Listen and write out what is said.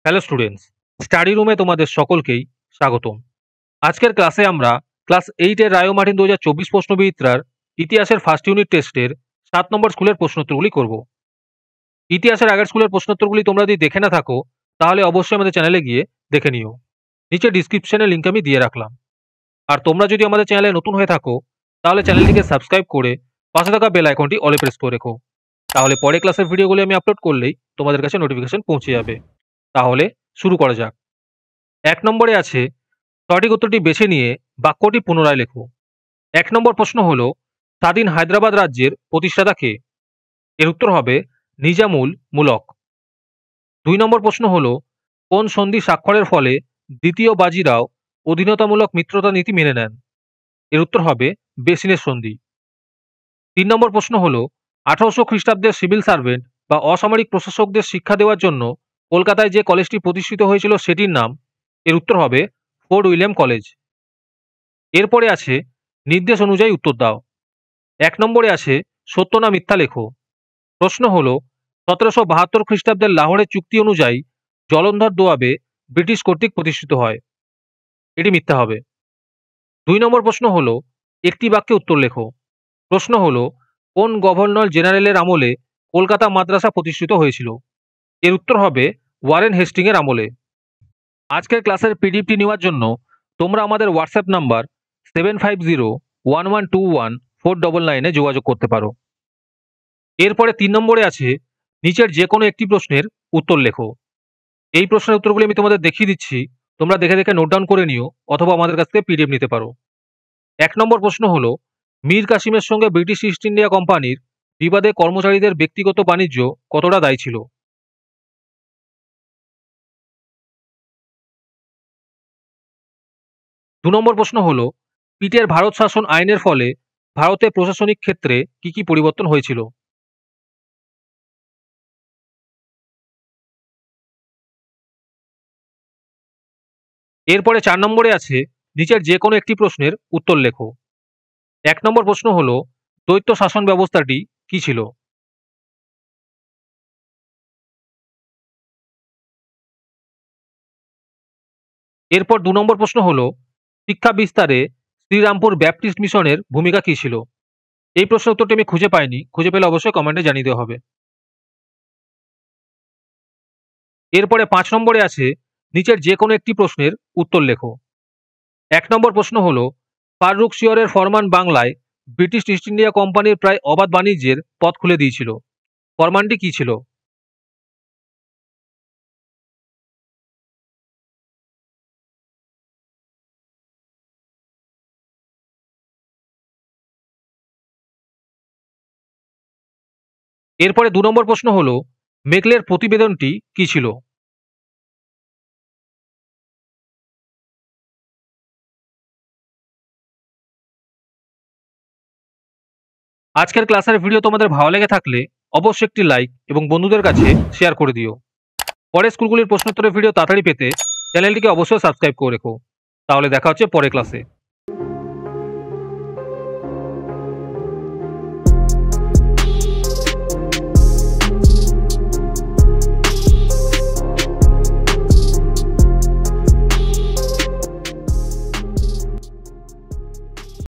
Hello students, study রুমে তোমাদের সকলকেই স্বাগতম। আজকের ক্লাসে আমরা ক্লাস 8-এর রায় ও মার্টিন 2024 প্রশ্নবিচিত্রার ইতিহাসের ফার্স্ট ইউনিট টেস্টের 7 নম্বর স্কুলের প্রশ্নোত্তরগুলি করব। ইতিহাসের আগের স্কুলের প্রশ্নোত্তরগুলি তোমরা যদি দেখে না থাকো তাহলে অবশ্যই আমাদের চ্যানেলে গিয়ে দেখে নিও। নিচে ডিসক্রিপশনে লিঙ্ক আমি দিয়ে রাখলাম। আর তোমরা যদি আমাদের চ্যানেলে নতুন হয়ে থাকো তাহলে চ্যানেলটিকে সাবস্ক্রাইব করে পাশে থাকা বেল আইকনটি অলে প্রেস করে রেখো। তাহলে পরে ক্লাসের ভিডিওগুলি আমি আপলোড করলেই তোমাদের কাছে নোটিফিকেশন পৌঁছে যাবে। তাহলে শুরু করা যাক। 1 নম্বরে আছে সঠিক উত্তরটি বেছে নিয়ে বাক্যটি পুনরায় লেখো। 1 নম্বর প্রশ্ন হলো, স্বাধীন হায়দ্রাবাদ রাজ্যের প্রতিষ্ঠাতা কে? এর উত্তর হবে নিজামুল মুলক। 2 নম্বর প্রশ্ন হলো, কোন সন্ধি স্বাক্ষরের ফলে দ্বিতীয় বাজিরাও অধীনতামূলক মিত্রতা নীতি মেনে নেন? এর উত্তর হবে বেসিনের সন্ধি। 3 নম্বর প্রশ্ন হলো, 1800 খ্রিস্টাব্দের সিভিল সার্ভেন্ট বা অসামরিক প্রশাসকদের শিক্ষা দেওয়ার জন্য কলকাতায় যে কলেজটি প্রতিষ্ঠিত হয়েছিল সেটির নাম? এর উত্তর হবে ফোর্ট উইলিয়াম কলেজ। এরপরে আছে নির্দেশ অনুযায়ী উত্তর দাও। 1 নম্বরে আছে সত্য না মিথ্যা লেখো। প্রশ্ন হলো, 1772 খ্রিস্টাব্দের লাহোরের চুক্তি অনুযায়ী জলন্ধর দোয়াবে ব্রিটিশ কর্তৃক প্রতিষ্ঠিত হয়। এটি মিথ্যা হবে। 2 নম্বর প্রশ্ন হলো, একটি বাক্যে উত্তর লেখো। প্রশ্ন হলো, কোন গভর্নর জেনারেলের আমলে কলকাতা মাদ্রাসা প্রতিষ্ঠিত হয়েছিল? এর উত্তর হবে ওয়ারেন হেস্টিং এর আমলে। আজকের ক্লাসের পিডিএফটি নেওয়ার জন্য তোমরা আমাদের হোয়াটসঅ্যাপ নাম্বার 7501121499 যোগাযোগ করতে পারো। এরপরে 3 নম্বরে আছে নিচের যে কোনো একটি প্রশ্নের উত্তর লেখো। এই প্রশ্নের উত্তরগুলি আমি তোমাদের দেখিয়ে দিচ্ছি, তোমরা দেখে দেখে নোট ডাউন করে নিও অথবা আমাদের কাছ থেকে পিডিএফ নিতে পারো। 1 নম্বর প্রশ্ন হলো, মীর কাসিমের সঙ্গে ব্রিটিশ ইস্ট ইন্ডিয়া কোম্পানির বিবাদে কর্মচারীদের ব্যক্তিগত বাণিজ্য কতটা দায়ী ছিল? দু নম্বর প্রশ্ন হলো, পিটের ভারত শাসন আইনের ফলে ভারতে প্রশাসনিক ক্ষেত্রে কি কি পরিবর্তন হয়েছিল? এরপরে 4 নম্বরে আছে নিচের যে কোনো একটি প্রশ্নের উত্তর লেখো। 1 নম্বর প্রশ্ন হলো, দ্বৈত শাসন ব্যবস্থাটি কি ছিল? এরপর 2 নম্বর প্রশ্ন হলো, শিক্ষা বিস্তারে শ্রীরামপুর ব্যাপটিস্ট মিশনের ভূমিকা কি ছিল? এই প্রশ্নের উত্তরটি আমি খুঁজে পাইনি, খুঁজে পেলে অবশ্যই কমেন্টে জানিয়ে দেওয়া হবে। এরপরে 5 নম্বরে আছে নিচের যে কোনো একটি প্রশ্নের উত্তর লেখো। 1 নম্বর প্রশ্ন হলো, ফারুক শিয়রের ফরমান বাংলায় ব্রিটিশ ইস্ট ইন্ডিয়া কোম্পানির প্রায় অবাধ বাণিজ্যের পথ খুলে দিয়েছিল। ফরমানটি কি ছিল? এরপরে 2 নম্বর প্রশ্ন হলো, মেকলের প্রতিবেদনটি কি ছিল? আজকের ক্লাসের ভিডিও তোমাদের ভালো লেগে থাকলে অবশ্যই একটি লাইক এবং বন্ধুদের কাছে শেয়ার করে দিও। পরের স্কুলগুলির প্রশ্নোত্তরের ভিডিও তাড়াতাড়ি পেতে চ্যানেলটিকে অবশ্যই সাবস্ক্রাইব করে রেখো। তাহলে দেখা হচ্ছে পরের ক্লাসে।